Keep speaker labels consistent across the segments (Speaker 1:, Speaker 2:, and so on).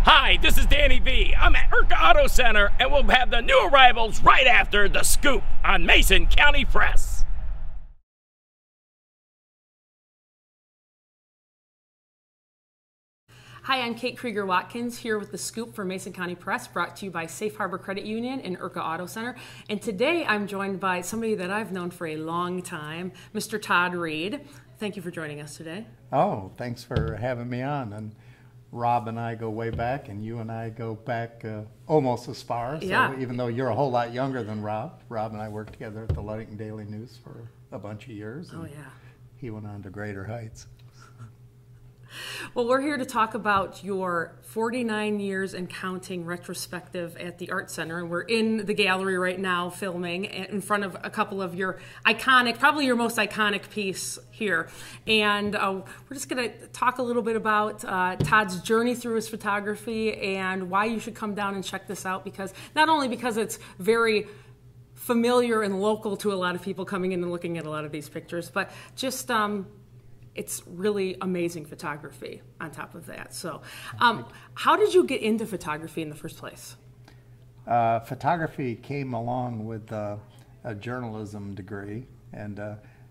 Speaker 1: Hi, this is Danny V. I'm at Urka Auto Center, and we'll have the new arrivals right after The Scoop on Mason County Press.
Speaker 2: Hi, I'm Kate Krieger-Watkins here with The Scoop for Mason County Press, brought to you by Safe Harbor Credit Union and Urka Auto Center. And today I'm joined by somebody that I've known for a long time, Mr. Todd Reed. Thank you for joining us today.
Speaker 3: Oh, thanks for having me on. And Rob and I go way back, and you and I go back almost as far. So
Speaker 2: yeah.
Speaker 3: Even though you're a whole lot younger than Rob and I worked together at the Ludington Daily News for a bunch of years.
Speaker 2: Oh, yeah.
Speaker 3: He went on to greater heights.
Speaker 2: Well, we're here to talk about your 49 years and counting retrospective at the Art Center, and we're in the gallery right now filming in front of a couple of your iconic, probably your most iconic piece here. And we're just going to talk a little bit about Todd's journey through his photography and why you should come down and check this out, because not only because it's very familiar and local to a lot of people coming in and looking at a lot of these pictures, but just it's really amazing photography on top of that. So how did you get into photography in the first place?
Speaker 3: Photography came along with a journalism degree. And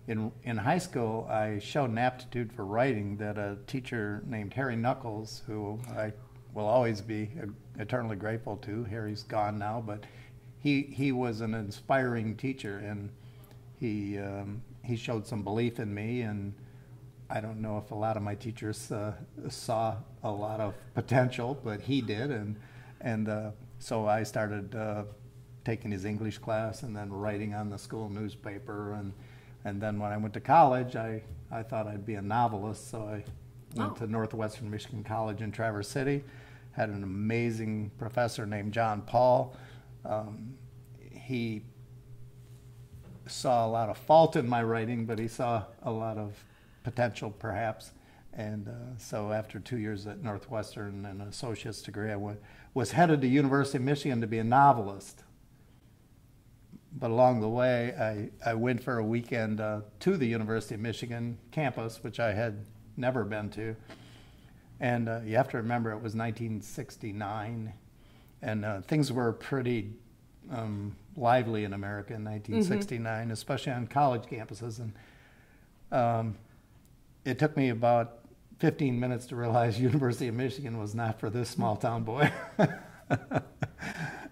Speaker 3: in high school, I showed an aptitude for writing that a teacher named Harry Knuckles, who I will always be eternally grateful to. Harry's gone now, but he was an inspiring teacher, and he showed some belief in me. And I don't know if a lot of my teachers saw a lot of potential, but he did, and so I started taking his English class and then writing on the school newspaper, and then when I went to college, I thought I'd be a novelist, so I went to Northwestern Michigan College in Traverse City, had an amazing professor named John Paul. He saw a lot of fault in my writing, but he saw a lot of potential, perhaps, and so after 2 years at Northwestern and an associate's degree, I was headed to University of Michigan to be a novelist. But along the way, I went for a weekend to the University of Michigan campus, which I had never been to, and you have to remember it was 1969, and things were pretty lively in America in 1969, especially on college campuses, and it took me about 15 minutes to realize University of Michigan was not for this small town boy.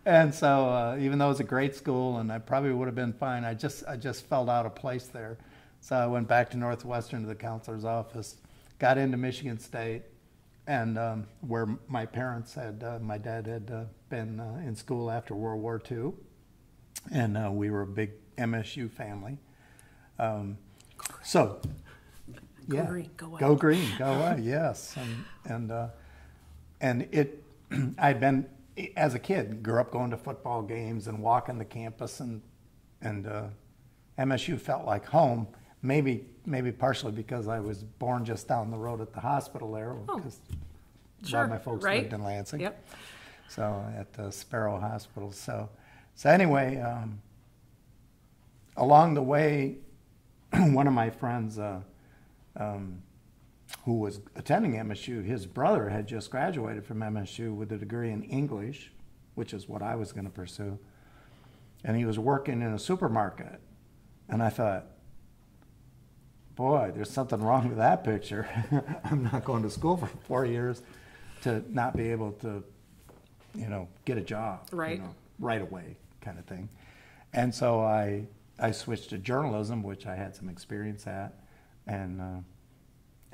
Speaker 3: And so even though it was a great school and I probably would have been fine, I just felt out of place there. So I went back to Northwestern to the counselor's office, got into Michigan State, and where my parents my dad had been in school after World War II, and we were a big MSU family. So.
Speaker 2: Go
Speaker 3: Yeah.
Speaker 2: green, go away.
Speaker 3: Go green, go away. Yes, and it. I'd been as a kid, grew up going to football games and walking the campus, and MSU felt like home. Maybe partially because I was born just down the road at the hospital there, because a lot of my folks lived in Lansing.
Speaker 2: Yep.
Speaker 3: So at the Sparrow Hospital. So anyway, along the way, one of my friends. Who was attending MSU, his brother had just graduated from MSU with a degree in English, which is what I was going to pursue. And he was working in a supermarket. And I thought, boy, there's something wrong with that picture. I'm not going to school for 4 years to not be able to, get a job right away kind of thing. And so I switched to journalism, which I had some experience at.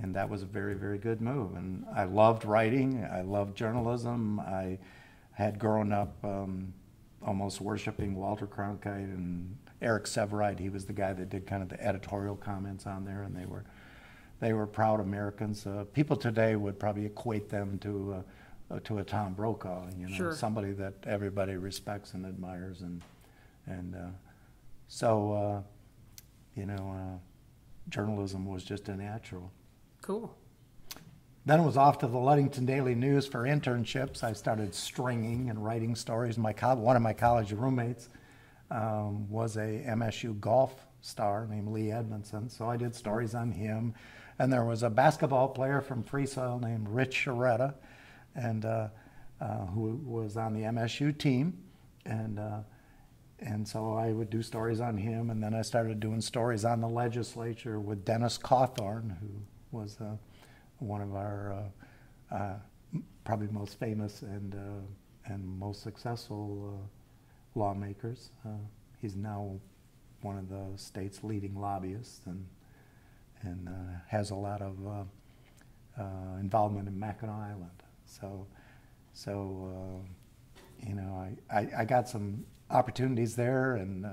Speaker 3: And that was a very, very good move. And I loved writing. I loved journalism. I had grown up almost worshiping Walter Cronkite and Eric Severide. He was the guy that did kind of the editorial comments on there, and they were proud Americans. People today would probably equate them to a Tom Brokaw,
Speaker 2: Sure.
Speaker 3: Somebody that everybody respects and admires, so journalism was just a natural.
Speaker 2: Cool.
Speaker 3: Then it was off to the Ludington Daily News for internships. I started stringing and writing stories. One of my college roommates was a MSU golf star named Lee Edmondson, so I did stories on him. And there was a basketball player from Free Soil named Rich Sharetta, and who was on the MSU team, and so I would do stories on him, and then I started doing stories on the legislature with Dennis Cawthorn, who was one of our probably most famous and most successful lawmakers. He's now one of the state's leading lobbyists, and has a lot of involvement in Mackinac Island. So you know, I got some opportunities there, and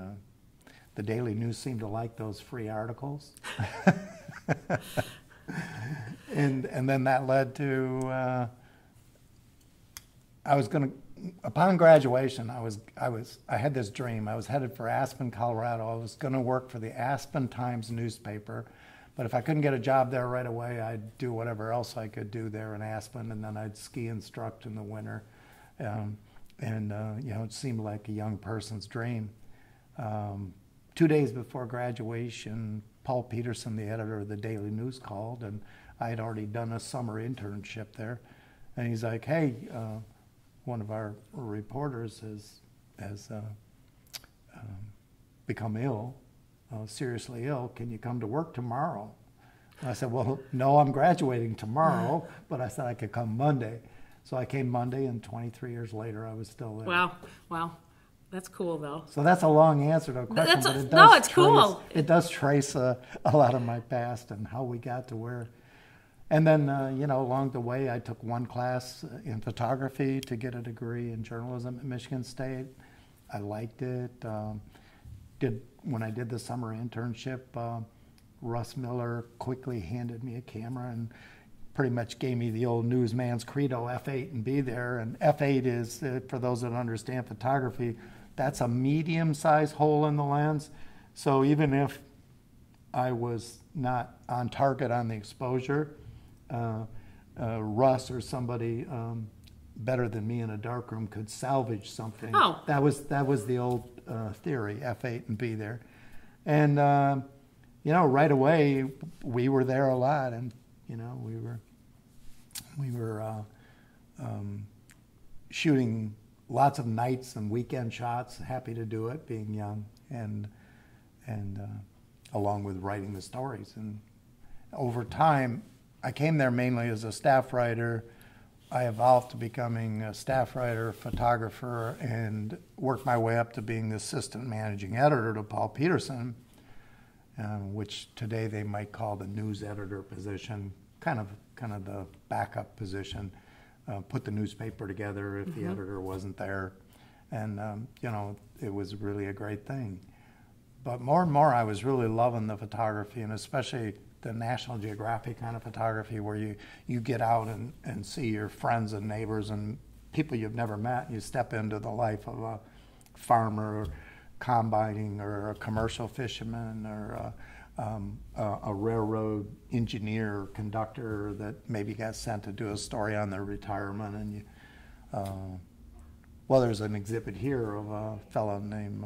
Speaker 3: the Daily News seemed to like those free articles. and then that led to upon graduation, I had this dream. I was headed for Aspen, Colorado. I was going to work for the Aspen Times newspaper, but if I couldn't get a job there right away, I'd do whatever else I could do there in Aspen, and then I'd ski instruct in the winter. You know, it seemed like a young person's dream. 2 days before graduation, Paul Peterson, the editor of the Daily News, called, and I had already done a summer internship there. And he's like, hey, one of our reporters has become ill, seriously ill. Can you come to work tomorrow? And I said, well, no, I'm graduating tomorrow, but I said I could come Monday. So I came Monday, and 23 years later, I was still there.
Speaker 2: Wow. That's cool, though.
Speaker 3: So that's a long answer to a question, but
Speaker 2: it's cool.
Speaker 3: It does trace a lot of my past and how we got to where. And then, you know, along the way, I took one class in photography to get a degree in journalism at Michigan State. I liked it. When I did the summer internship, Russ Miller quickly handed me a camera and pretty much gave me the old newsman's credo, F8 and be there. And F8 is, for those that understand photography, that's a medium-sized hole in the lens. So even if I was not on target on the exposure, Russ or somebody better than me in a darkroom could salvage something.
Speaker 2: Oh.
Speaker 3: That was the old theory, F8 and be there. And, you know, right away, we were there a lot, and, you know, we were shooting lots of nights and weekend shots, happy to do it, being young, and along with writing the stories. And over time, I came there mainly as a staff writer. I evolved to becoming a staff writer, photographer, and worked my way up to being the assistant managing editor to Paul Peterson, which today they might call the news editor position, kind of the backup position. Put the newspaper together if the editor wasn't there, and you know, it was really a great thing. But more and more, I was really loving the photography, and especially the National Geographic kind of photography, where you get out and see your friends and neighbors and people you've never met. You step into the life of a farmer, or combining, or a commercial fisherman, or a railroad engineer or conductor that maybe got sent to do a story on their retirement. And well, there's an exhibit here of a fellow named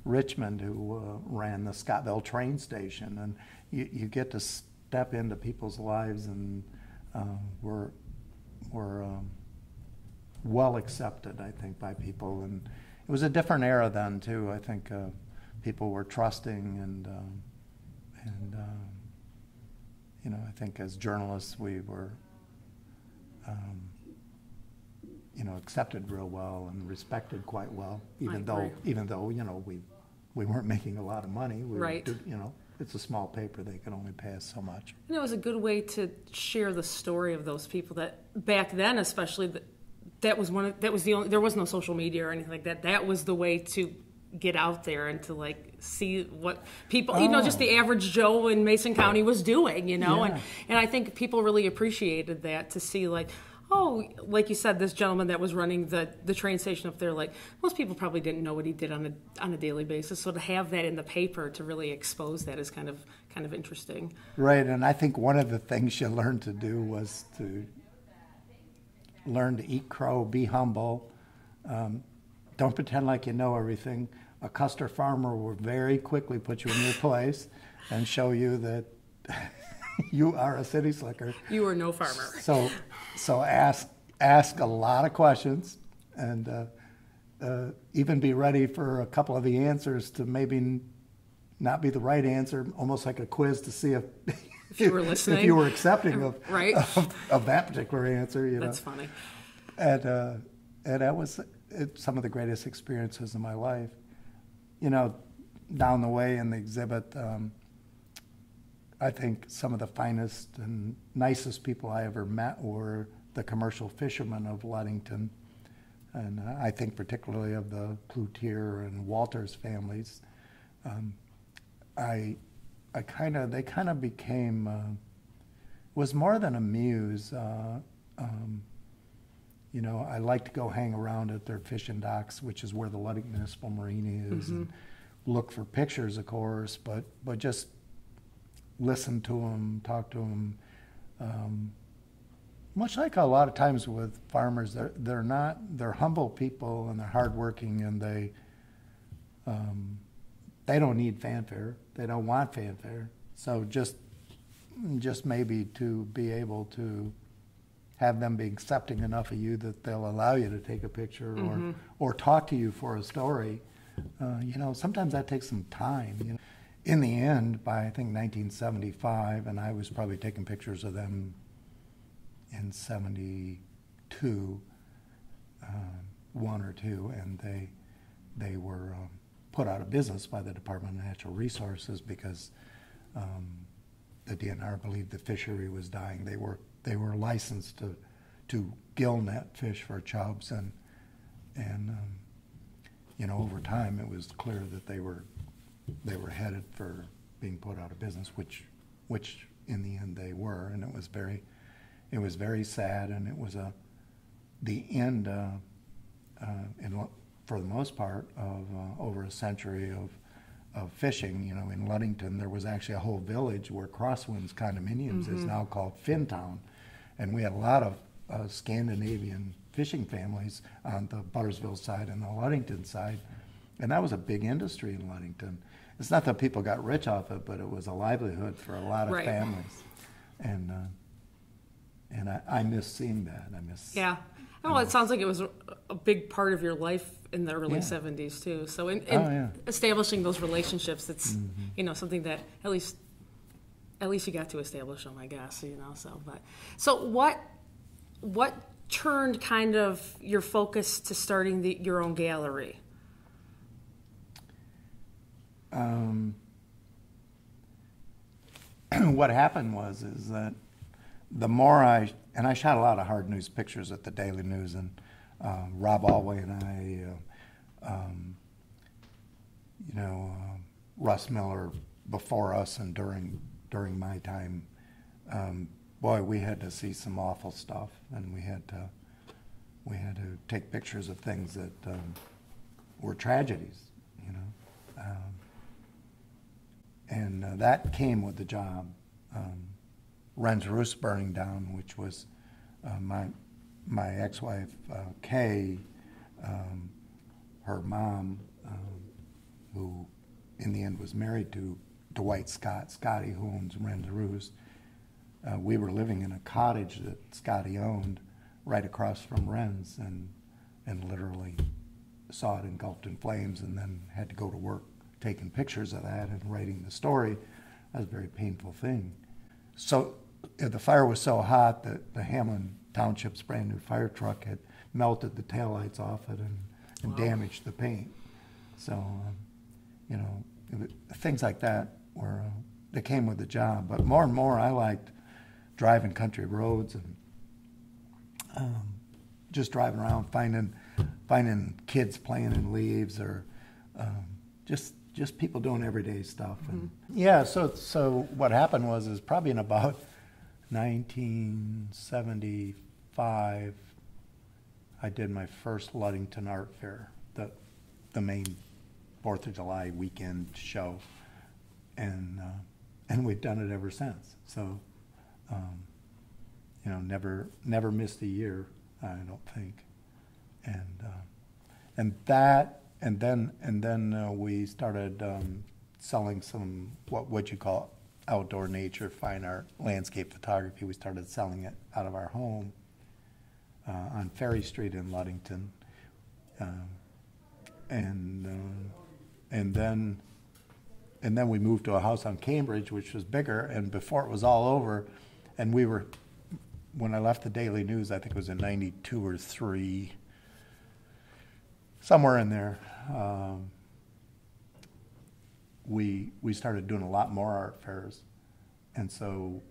Speaker 3: Richmond who ran the Scottville train station, and you get to step into people's lives, and we're well accepted, I think, by people. And it was a different era then too. I think people were trusting, and you know, I think as journalists we were you know, accepted real well and respected quite well, even though you know, we weren't making a lot of money.
Speaker 2: Right.
Speaker 3: You know, it's a small paper; they could only pay us so much.
Speaker 2: And it was a good way to share the story of those people that back then, especially, there was no social media or anything like that. That was the way to get out there and to like see what people, you know, just the average Joe in Mason County was doing, you know,
Speaker 3: Yeah.
Speaker 2: and I think people really appreciated that, to see like, oh, like you said, this gentleman that was running the train station up there, like most people probably didn't know what he did on a daily basis. So to have that in the paper to really expose that is kind of interesting. Right,
Speaker 3: and I think one of the things you learned to do was to learn to eat crow, be humble, don't pretend like you know everything. A Custer farmer will very quickly put you in your place and show you that you are a city slicker.
Speaker 2: You are no farmer.
Speaker 3: So ask ask a lot of questions and even be ready for a couple of the answers to maybe not be the right answer, almost like a quiz to see if
Speaker 2: you were listening,
Speaker 3: if you were accepting of
Speaker 2: right
Speaker 3: of that particular answer.
Speaker 2: That's funny.
Speaker 3: And that was some of the greatest experiences of my life. Down the way in the exhibit, I think some of the finest and nicest people I ever met were the commercial fishermen of Ludington. And I think particularly of the Cloutier and Walters families. They kind of became, was more than a muse. I like to go hang around at their fishing docks, which is where the Ludington Municipal Marine is, and look for pictures, of course, but just listen to them, talk to them. Much like a lot of times with farmers, they're humble people and they're hardworking, and they don't need fanfare. They don't want fanfare. So just maybe to be able to have them be accepting enough of you that they'll allow you to take a picture or talk to you for a story. Sometimes that takes some time. In the end, by I think 1975, and I was probably taking pictures of them in 72, one or two, and they were put out of business by the Department of Natural Resources because the DNR believed the fishery was dying. They were licensed to gill net fish for chubs, and over time it was clear that they were headed for being put out of business, which in the end they were, and it was very sad, and it was the end for the most part of over a century of fishing. In Ludington there was actually a whole village where Crosswinds Condominiums is now called Finntown, and we had a lot of Scandinavian fishing families on the Buttersville side and the Ludington side, and that was a big industry in Ludington. It's not that people got rich off it, but it was a livelihood for a lot of families, and I miss seeing that.
Speaker 2: Yeah. Well, it sounds like it was a big part of your life in the early 70s too. So in establishing those relationships, it's something that at least you got to establish them, I guess. So what turned kind of your focus to starting your own gallery?
Speaker 3: What happened is that the more I shot a lot of hard news pictures at the Daily News, and Rob Alway and I, Russ Miller before us and during my time, boy, we had to see some awful stuff, and we had to take pictures of things that were tragedies, and that came with the job. Wren's Roost burning down, which was my ex-wife Kay, her mom, who in the end was married to Dwight Scotty, who owns Wren's Roost. We were living in a cottage that Scotty owned right across from Wren's, and literally saw it engulfed in flames, and then had to go to work taking pictures of that and writing the story. That was a very painful thing. So the fire was so hot that the Hamlin Township's brand new fire truck had melted the taillights off it and damaged the paint. So, things like that they came with the job. But more and more I liked driving country roads and just driving around, finding kids playing in leaves, or just people doing everyday stuff. And so what happened is probably in about 1975, I did my first Ludington Art Fair, the main 4th of July weekend show, and we've done it ever since. So, never missed a year, I don't think, and then we started selling some what you call outdoor nature, fine art, landscape photography. We started selling it out of our home. on Ferry Street in Ludington. And then we moved to a house on Cambridge, which was bigger, and before it was all over, and when I left the Daily News, I think it was in 92 or 3, somewhere in there, we started doing a lot more art fairs. And so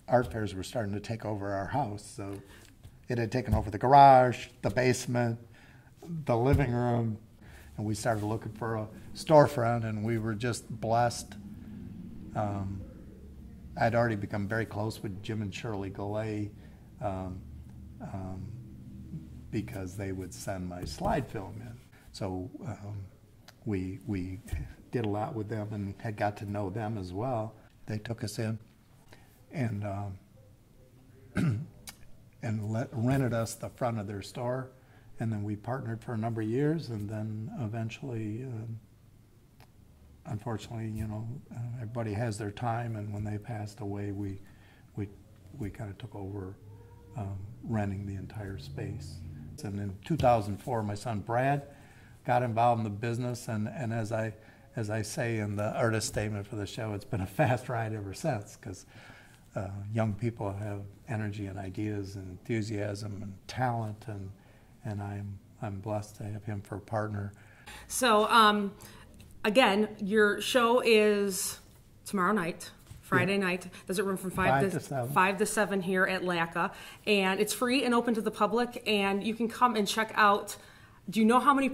Speaker 3: art fairs were starting to take over our house. So it had taken over the garage, the basement, the living room, and we started looking for a storefront, and we were just blessed. I'd already become very close with Jim and Shirley Galley because they would send my slide film in. So we did a lot with them and had got to know them as well. They took us in and rented us the front of their store, and then we partnered for a number of years, and then eventually, unfortunately, everybody has their time, and when they passed away, we kind of took over renting the entire space. And in 2004, my son Brad got involved in the business, and as I say in the artist statement for the show, it's been a fast ride ever since, because young people have energy and ideas and enthusiasm and talent, and I'm blessed to have him for a partner. So again, your show is tomorrow night, Friday night. There's a room from 5 to 7 here at LACA, and it's free and open to the public, and you can come and check out. Do you know how many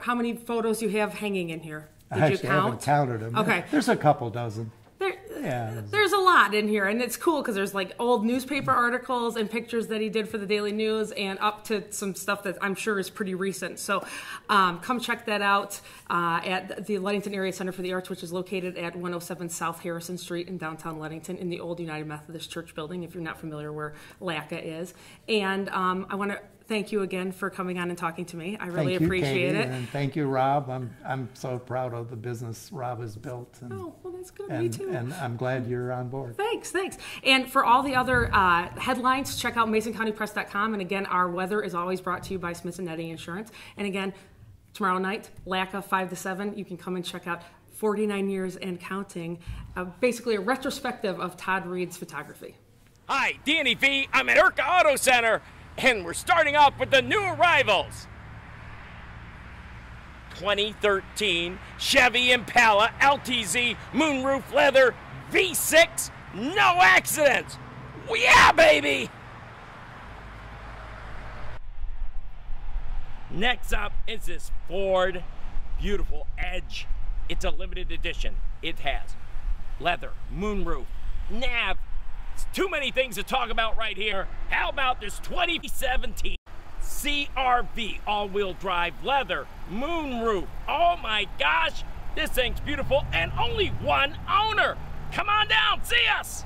Speaker 3: how many photos you have hanging in here? Did you count? I haven't counted them.
Speaker 2: Okay.
Speaker 3: There's a couple dozen. There's
Speaker 2: a lot in here, and it's cool because there's like old newspaper articles and pictures that he did for the Daily News, and up to some stuff that I'm sure is pretty recent. So come check that out at the Ludington Area Center for the Arts, which is located at 107 South Harrison Street in downtown Ludington in the old United Methodist Church building, if you're not familiar where LACA is. And I want to thank you again for coming on and talking to me. I really appreciate it.
Speaker 3: And thank you, Rob. I'm so proud of the business Rob has built. And,
Speaker 2: oh, well, that's good. Me too.
Speaker 3: And I'm glad you're on board.
Speaker 2: Thanks. And for all the other headlines, check out MasonCountyPress.com. And again, our weather is always brought to you by Smith & Neddy Insurance. And again, tomorrow night, LACA 5 to 7. You can come and check out 49 years and counting, basically a retrospective of Todd Reed's photography.
Speaker 1: Hi, Danny V. I'm at Urka Auto Center, and we're starting off with the new arrivals. 2013 Chevy Impala LTZ moonroof leather V6, no accidents. Yeah, baby! Next up is this Ford beautiful Edge. It's a limited edition. It has leather, moonroof, nav. It's too many things to talk about right here. How about this 2017 CRV all-wheel drive leather moonroof? Oh my gosh, this thing's beautiful, and only one owner. Come on down, see us.